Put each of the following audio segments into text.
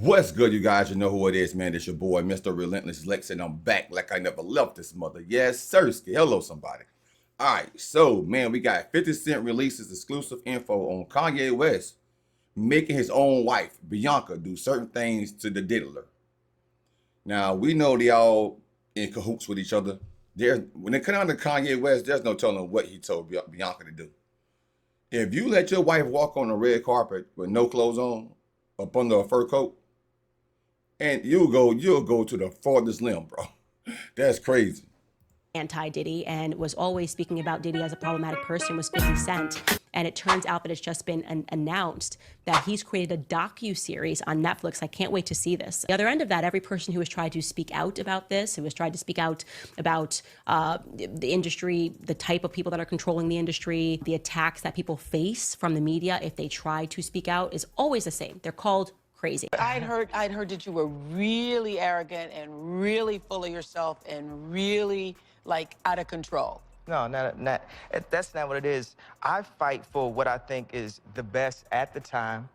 What's good, you guys? You know who it is, man. It's your boy, Mr. Relentless Lex, and I'm back like I never left this mother. Yes, sirski. Hello, somebody. All right, so, man, we got 50 Cent releases exclusive info on Kanye West making his own wife, Bianca, do certain things to the diddler. Now, we know they all in cahoots with each other. When it comes down to Kanye West, there's no telling what he told Bianca to do. If you let your wife walk on the red carpet with no clothes on, up under a fur coat, and you'll go to the farthest limb, bro. That's crazy. Anti-Diddy and was always speaking about Diddy as a problematic person was 50 Cent. And it turns out that it's just been announced that he's created a docu-series on Netflix. I can't wait to see this. The other end of that, every person who has tried to speak out about this, who has tried to speak out about the industry, the type of people that are controlling the industry, the attacks that people face from the media if they try to speak out, is always the same. They're called crazy. I'd heard that you were really arrogant and really full of yourself and really like out of control. No, that's not what it is. I fight for what I think is the best at the time.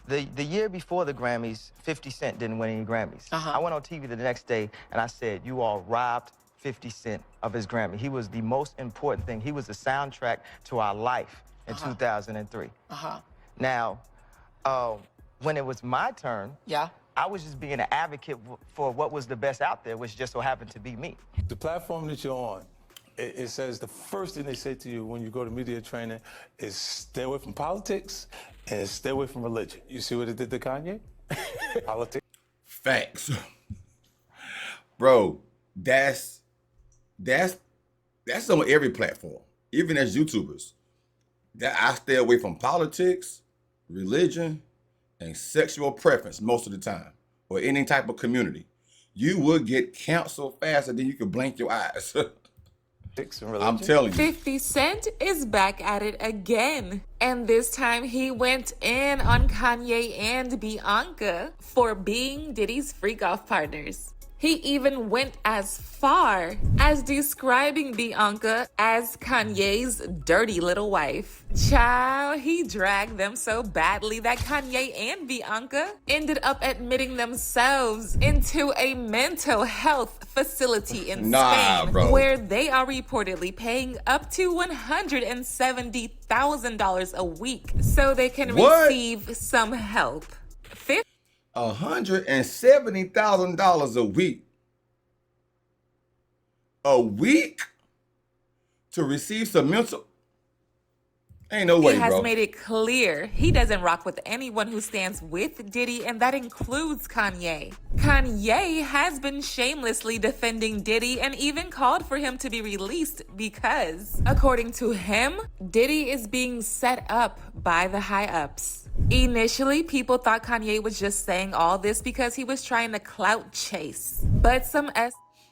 The year before the Grammys, 50 Cent didn't win any Grammys. I went on TV the next day and I said, you all robbed 50 Cent of his Grammy. He was the most important thing. He was the soundtrack to our life in 2003. Now, when it was my turn, I was just being an advocate for what was the best out there, which just so happened to be me. The platform that you're on, it says the first thing they say to you when you go to media training is stay away from politics and stay away from religion. You see what it did to Kanye? Politics. Facts. Bro, that's on every platform, even as YouTubers. That I stay away from politics, religion, and sexual preference most of the time, or any type of community. You would get canceled faster than you could blink your eyes. I'm telling you. 50 Cent is back at it again. And this time he went in on Kanye and Bianca for being Diddy's freak-off partners. He even went as far as describing Bianca as Kanye's dirty little wife. Child, he dragged them so badly that Kanye and Bianca ended up admitting themselves into a mental health facility in Spain, bro. where they are reportedly paying up to $170,000 a week so they can receive some help. $170,000 a week. A week to receive some mental. Ain't no way, He has bro. made it clear he doesn't rock with anyone who stands with Diddy, and that includes Kanye. Kanye has been shamelessly defending Diddy and even called for him to be released because, according to him, Diddy is being set up by the high-ups. Initially, people thought Kanye was just saying all this because he was trying to clout chase. But some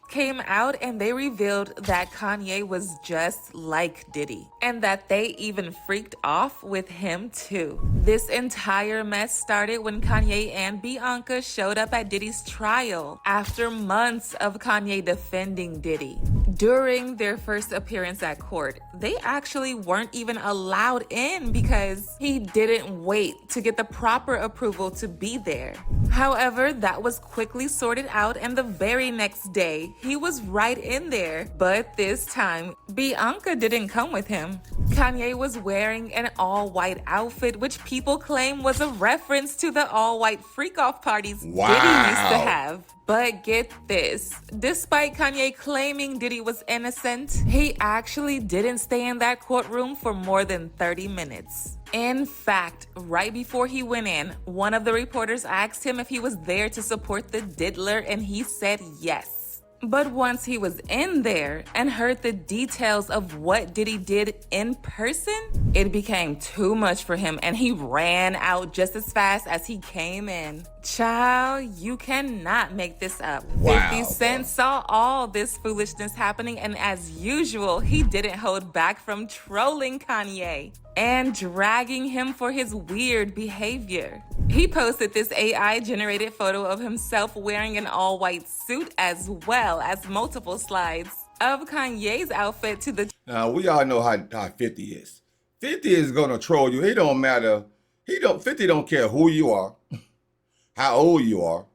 came out and they revealed that Kanye was just like Diddy and that they even freaked off with him too. This entire mess started when Kanye and Bianca showed up at Diddy's trial after months of Kanye defending Diddy. During their first appearance at court, they actually weren't even allowed in because he didn't wait to get the proper approval to be there. However, that was quickly sorted out, and the very next day, he was right in there. But this time, Bianca didn't come with him. Kanye was wearing an all-white outfit, which people claim was a reference to the all-white freak-off parties Diddy used to have. But get this, despite Kanye claiming Diddy was innocent, he actually didn't stay in that courtroom for more than 30 minutes. In fact, right before he went in, one of the reporters asked him if he was there to support the diddler, and he said yes. But once he was in there and heard the details of what Diddy did in person, it became too much for him and he ran out just as fast as he came in. Child, you cannot make this up. 50 Cent saw all this foolishness happening, and as usual, he didn't hold back from trolling Kanye and dragging him for his weird behavior. He posted this AI-generated photo of himself wearing an all-white suit, as well as multiple slides of Kanye's outfit to the... Now, we all know how 50 is. 50 is gonna troll you. It don't matter. 50 don't care who you are. how old you are,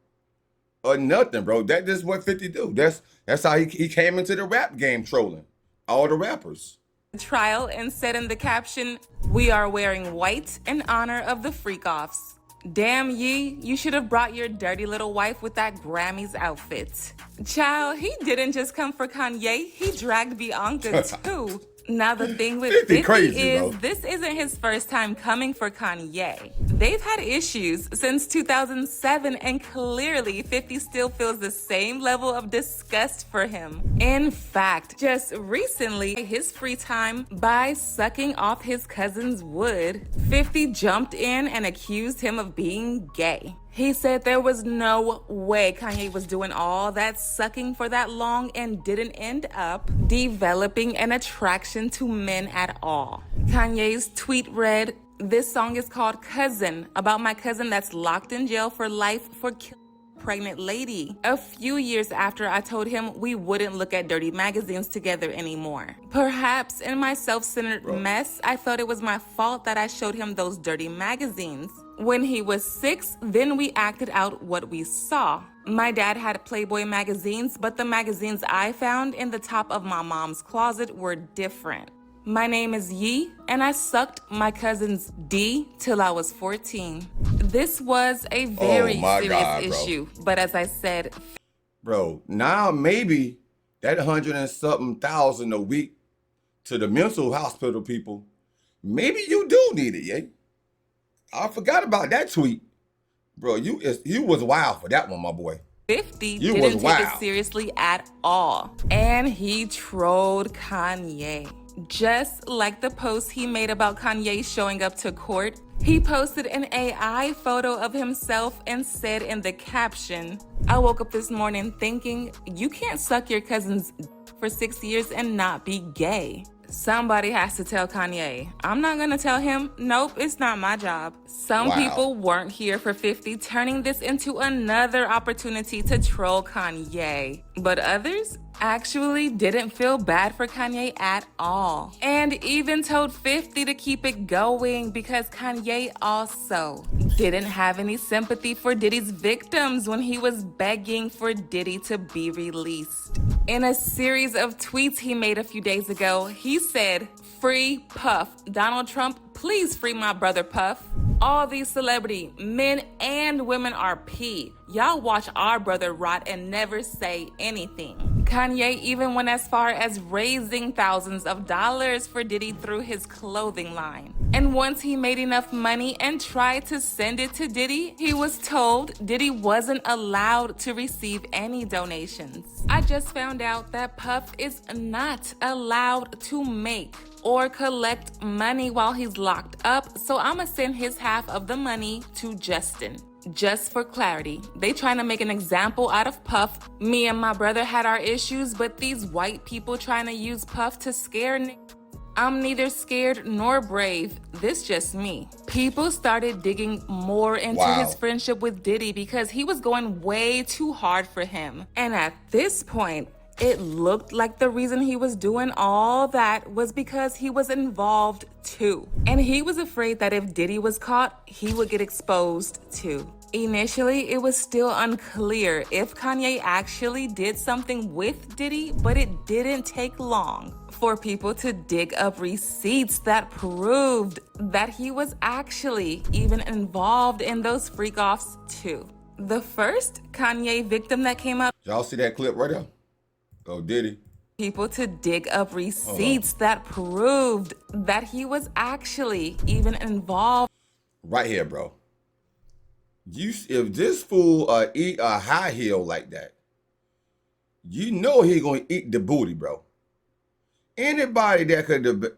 or nothing, bro. That is what 50 do. That's how he came into the rap game, trolling all the rappers. Trial and said in the caption, "We are wearing white in honor of the freak-offs. Damn ye, you should have brought your dirty little wife with that Grammys outfit." Child, he didn't just come for Kanye, he dragged Bianca too. Now the thing with 50 crazy, is bro. this isn't his first time coming for Kanye. They've had issues since 2007 and clearly 50 still feels the same level of disgust for him. In fact, just recently, his free time by sucking off his cousin's wood, 50 jumped in and accused him of being gay. He said there was no way Kanye was doing all that sucking for that long and didn't end up developing an attraction to men at all. Kanye's tweet read, "This song is called Cousin, about my cousin that's locked in jail for life for killing a pregnant lady. A few years after I told him we wouldn't look at dirty magazines together anymore. Perhaps in my self-centered mess, I felt it was my fault that I showed him those dirty magazines. When he was 6, then we acted out what we saw. My dad had Playboy magazines, but the magazines I found in the top of my mom's closet were different. My name is Yee, and I sucked my cousin's D till I was 14. This was a very serious God, bro. issue, but as I said, Bro, now maybe that 100 and something thousand a week to the mental hospital people, maybe you do need it, yeah? I forgot about that tweet. Bro, you was wild for that one, my boy. 50 You didn't was take wild. it seriously at all. And he trolled Kanye. Just like the post he made about Kanye showing up to court, he posted an AI photo of himself and said in the caption, "I woke up this morning thinking, you can't suck your cousin's for 6 years and not be gay." Somebody has to tell Kanye. I'm not gonna tell him. Nope, it's not my job. Some Wow. people weren't here for 50, turning this into another opportunity to troll Kanye. But others actually didn't feel bad for Kanye at all. And even told 50 to keep it going because Kanye also didn't have any sympathy for Diddy's victims when he was begging for Diddy to be released. In a series of tweets he made a few days ago, he said, "Free Puff. Donald Trump, please free my brother Puff. All these celebrity men and women are P. Y'all watch our brother rot and never say anything." Kanye even went as far as raising thousands of dollars for Diddy through his clothing line. And once he made enough money and tried to send it to Diddy, he was told Diddy wasn't allowed to receive any donations. I just found out that Puff is not allowed to make or collect money while he's locked up, so I'ma send his half of the money to Justin. Just for clarity, they trying to make an example out of Puff. Me and my brother had our issues, but these white people trying to use Puff to scare niggas. I'm neither scared nor brave. This just me. People started digging more into Wow. his friendship with Diddy because he was going way too hard for him. And at this point, it looked like the reason he was doing all that was because he was involved too. And he was afraid that if Diddy was caught, he would get exposed too. Initially, it was still unclear if Kanye actually did something with Diddy, but it didn't take long for people to dig up receipts that proved that he was actually even involved in those freak-offs too. The first Kanye victim that came up, Y'all see that clip right there? Oh, Diddy. people to dig up receipts that proved that he was actually even involved. Right here, bro. If this fool eat a high heel like that, you know he gonna eat the booty, bro. Anybody that could,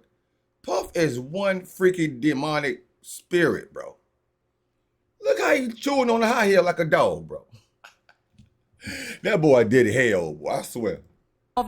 Puff is one freaky demonic spirit, bro. Look how he chewing on the high heel like a dog, bro. That boy did hell, boy, I swear.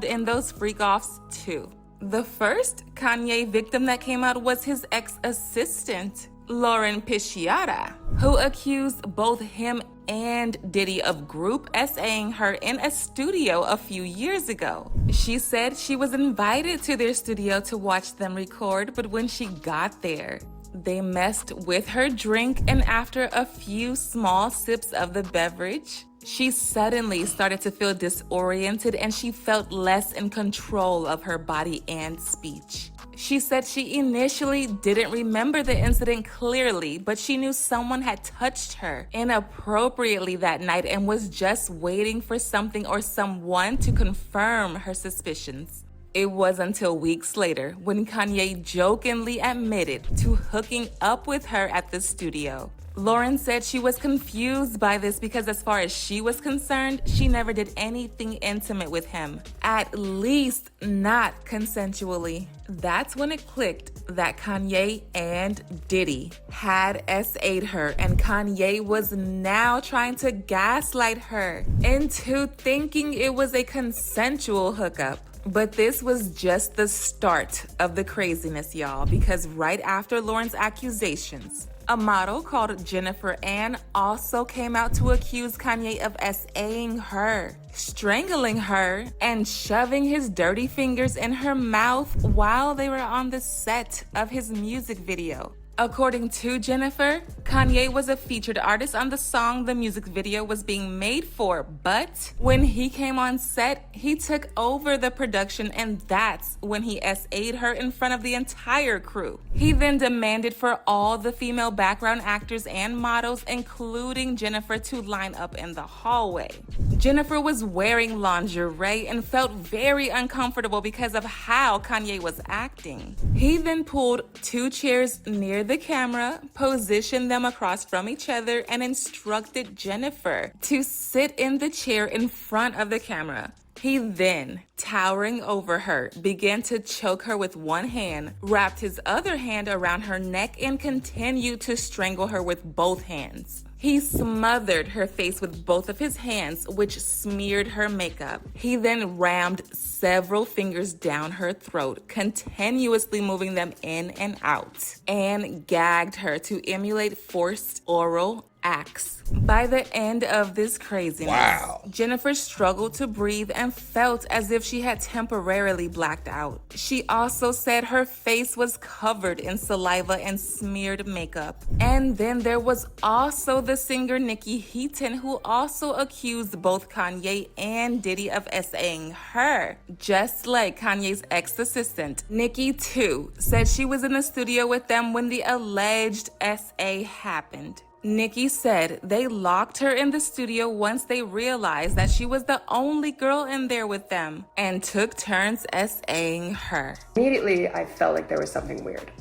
In those freak-offs too. The first Kanye victim that came out was his ex-assistant, Lauren Pisciata, who accused both him and Diddy of group essaying her in a studio a few years ago. She said she was invited to their studio to watch them record, but when she got there, They messed with her drink, and after a few small sips of the beverage, she suddenly started to feel disoriented and she felt less in control of her body and speech. She said she initially didn't remember the incident clearly, but she knew someone had touched her inappropriately that night and was just waiting for something or someone to confirm her suspicions. It was until weeks later when Kanye jokingly admitted to hooking up with her at the studio. Lauren said she was confused by this because as far as she was concerned, she never did anything intimate with him, at least not consensually. That's when it clicked that Kanye and Diddy had SA'd her, and Kanye was now trying to gaslight her into thinking it was a consensual hookup. But this was just the start of the craziness, y'all, because right after Lauren's accusations, a model called Jennifer Ann also came out to accuse Kanye of SA'ing her, strangling her, and shoving his dirty fingers in her mouth while they were on the set of his music video. According to Jennifer, Kanye was a featured artist on the song the music video was being made for, but when he came on set, he took over the production, and that's when he SA'd her in front of the entire crew. He then demanded for all the female background actors and models, including Jennifer, to line up in the hallway. Jennifer was wearing lingerie and felt very uncomfortable because of how Kanye was acting. He then pulled 2 chairs near the camera, positioned them across from each other, and instructed Jennifer to sit in the chair in front of the camera. He then, towering over her, began to choke her with one hand, wrapped his other hand around her neck, and continued to strangle her with both hands. He smothered her face with both of his hands, which smeared her makeup. He then rammed several fingers down her throat, continuously moving them in and out, and gagged her to emulate forced oral acts. By the end of this craziness, Jennifer struggled to breathe and felt as if she had temporarily blacked out. She also said her face was covered in saliva and smeared makeup. And then there was also the singer Nikki Heaton, who also accused both Kanye and Diddy of SA'ing her. Just like Kanye's ex-assistant, Nikki too said she was in the studio with them when the alleged SA happened. Nikki said they locked her in the studio once they realized that she was the only girl in there with them and took turns SA'ing her. Immediately, I felt like there was something weird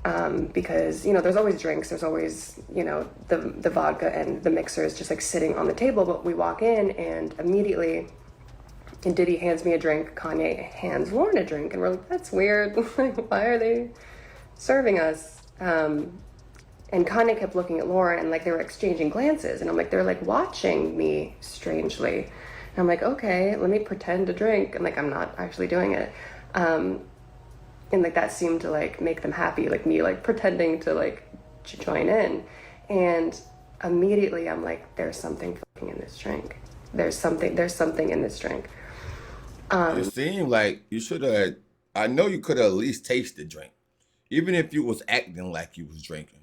because, you know, there's always drinks, there's always, you know, the vodka and the mixer is just like sitting on the table, but we walk in and immediately Diddy hands me a drink, Kanye hands Lauren a drink, and we're like, that's weird. Why are they serving us? And Kanye kept looking at Lauren and like they were exchanging glances. And I'm like, they're like watching me strangely. And I'm like, okay, let me pretend to drink. And like, I'm not actually doing it. And like that seemed to like make them happy, like me like pretending to like join in. And immediately I'm like, there's something fucking in this drink. There's something in this drink. It seemed like you should have, I know you could have at least tasted the drink. Even if you was acting like you was drinking.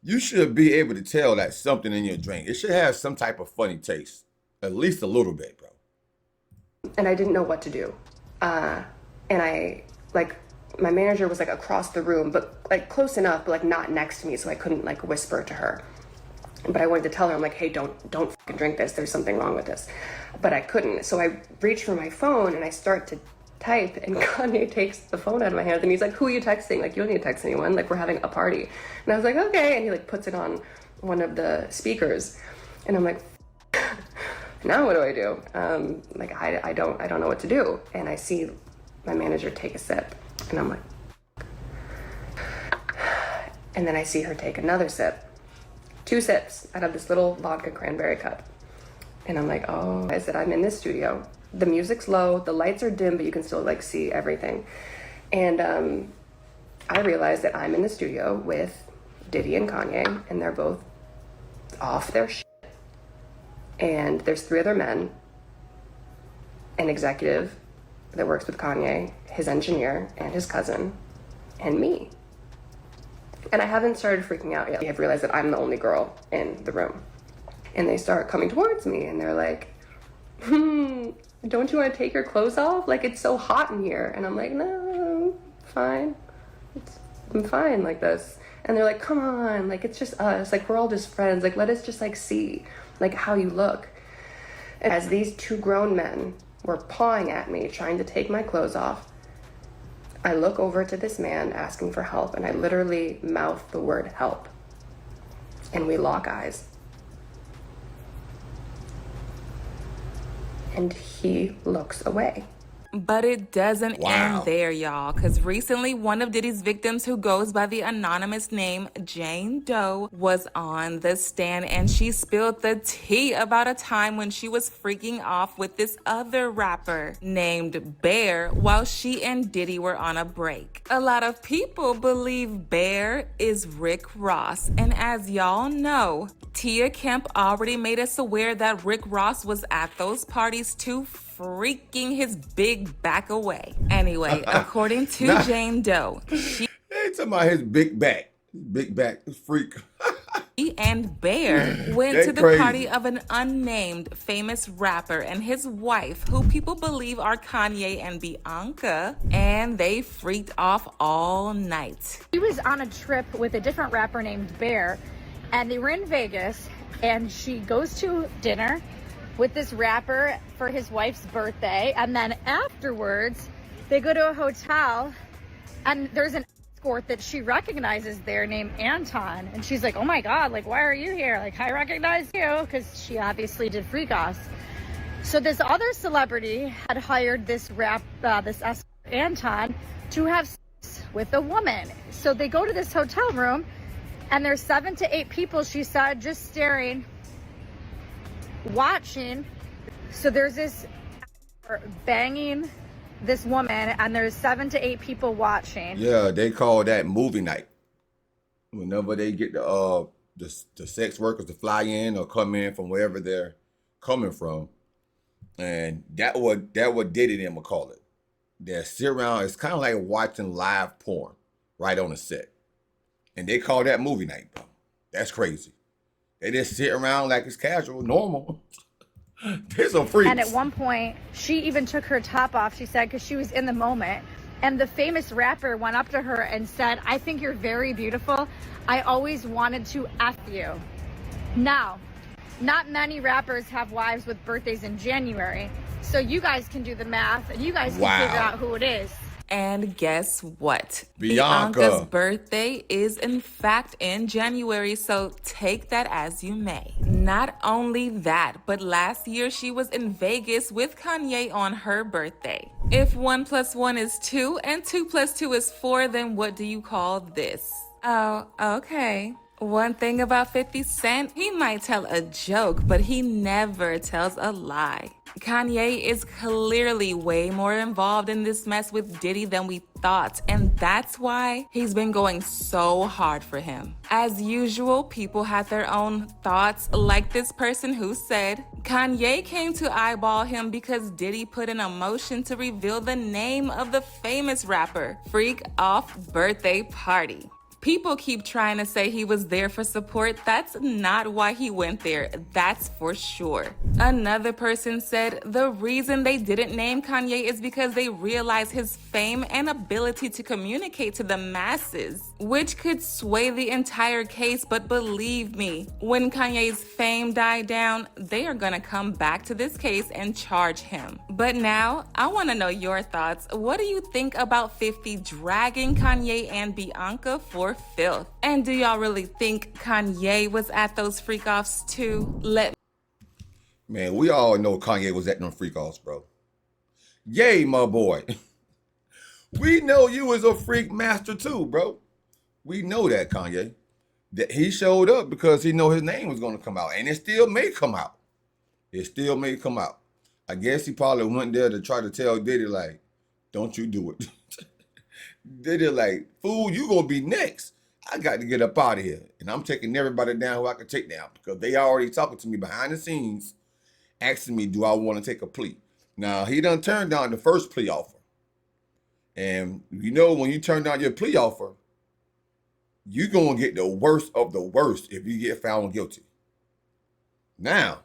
You should be able to tell that something in your drink. It should have some type of funny taste. At least a little bit, bro. And I didn't know what to do. And I, like, my manager was like across the room, but like close enough, but like not next to me, so I couldn't like whisper to her. But I wanted to tell her, I'm like, hey, don't fucking drink this. There's something wrong with this. But I couldn't. So I reached for my phone and I start to type, and Kanye takes the phone out of my hands and he's like, who are you texting? Like, you don't need to text anyone. Like, we're having a party. And I was like, okay. And he like puts it on one of the speakers. And I'm like, now what do I do? Like, I don't know what to do. And I see my manager take a sip and I'm like, and then I see her take another sip. 2 sips out of this little vodka cranberry cup. And I'm like, oh, I said, I'm in this studio. The music's low, the lights are dim, but you can still like see everything. And I realized that I'm in the studio with Diddy and Kanye, and they're both off their shit. And there's 3 other men, an executive that works with Kanye, his engineer, and his cousin, and me. And I haven't started freaking out yet. I've realized that I'm the only girl in the room. And they start coming towards me and they're like, don't you want to take your clothes off? Like, it's so hot in here. And I'm like, no, fine. I'm fine like this. And they're like, come on, like, it's just us. Like, we're all just friends. Like, let us just, like, see, like, how you look. And as these two grown men were pawing at me, trying to take my clothes off, I look over to this man asking for help, and I literally mouth the word help. And we lock eyes. And he looks away. But it doesn't Wow. end there, y'all, because recently one of Diddy's victims, who goes by the anonymous name Jane Doe, was on the stand, and she spilled the tea about a time when she was freaking off with this other rapper named Bear while she and Diddy were on a break. A lot of people believe Bear is Rick Ross, and as y'all know, Tia Kemp already made us aware that Rick Ross was at those parties too, freaking his big back away. Anyway, according to Jane Doe, she They talking about his big back. His big back is freak. and Bear went They to the crazy. party of an unnamed famous rapper and his wife, who people believe are Kanye and Bianca, and they freaked off all night. She was on a trip with a different rapper named Bear, and they were in Vegas, and she goes to dinner with this rapper for his wife's birthday, and then afterwards they go to a hotel and there's an escort that she recognizes there named Anton, and she's like, oh my god, like, why are you here? Like, I recognize you, because she obviously did freak offs. So this other celebrity had hired this escort Anton to have sex with a woman. So they go to this hotel room and there's 7 to 8 people, she said, just staring, watching. So there's this banging this woman and there's 7 to 8 people watching. Yeah, they call that movie night. Whenever they get the sex workers to fly in or come in from wherever they're coming from, and that what Diddy them would call it. They sit around. It's kind of like watching live porn right on the set, and they call that movie night, bro. That's crazy. They just sit around like it's casual, normal. They're some freaks. And at one point, she even took her top off, she said, because she was in the moment. And the famous rapper went up to her and said, I think you're very beautiful. I always wanted to F you. Now, not many rappers have wives with birthdays in January. So you guys can do the math and you guys can figure out who it is. And guess what? Bianca. Bianca's birthday is in fact in January, so take that as you may. Not only that, but last year she was in Vegas with Kanye on her birthday. If 1 + 1 is 2 and 2 + 2 is 4, then what do you call this? Oh, okay. One thing about 50 Cent, he might tell a joke, but he never tells a lie. Kanye is clearly way more involved in this mess with Diddy than we thought, and that's why he's been going so hard for him. As usual, people had their own thoughts, like this person who said, Kanye came to eyeball him because Diddy put in a motion to reveal the name of the famous rapper. Freak off birthday party. People keep trying to say he was there for support. That's not why he went there, that's for sure. Another person said the reason they didn't name Kanye is because they realize his fame and ability to communicate to the masses, which could sway the entire case. But believe me, when Kanye's fame died down, they are gonna come back to this case and charge him. But now, I wanna know your thoughts. What do you think about 50 dragging Kanye and Bianca for filth? And do y'all really think Kanye was at those freak-offs too? Man, we all know Kanye was at them freak-offs, bro. Yay, my boy. We know you was a freak master too, bro. We know that, Kanye. That he showed up because he know his name was going to come out, and it still may come out. It still may come out. I guess he probably went there to try to tell Diddy, like, don't you do it. Diddy like, fool, you gonna be next. I got to get up out of here. And I'm taking everybody down who I can take down, because they already talking to me behind the scenes, asking me, do I want to take a plea? Now, he done turned down the first plea offer. And you know, when you turn down your plea offer, you're going to get the worst of the worst if you get found guilty. Now,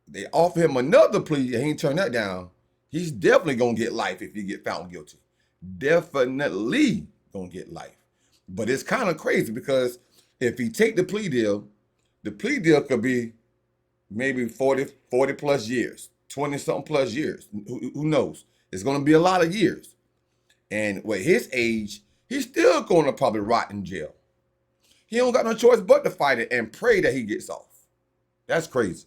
they offer him another plea and he ain't turned that down. He's definitely going to get life if he get found guilty. Definitely going to get life. But it's kind of crazy because if he take the plea deal could be maybe 40 plus years, 20 something plus years. Who knows? It's going to be a lot of years. And with his age, he's still going to probably rot in jail. He don't got no choice but to fight it and pray that he gets off. That's crazy.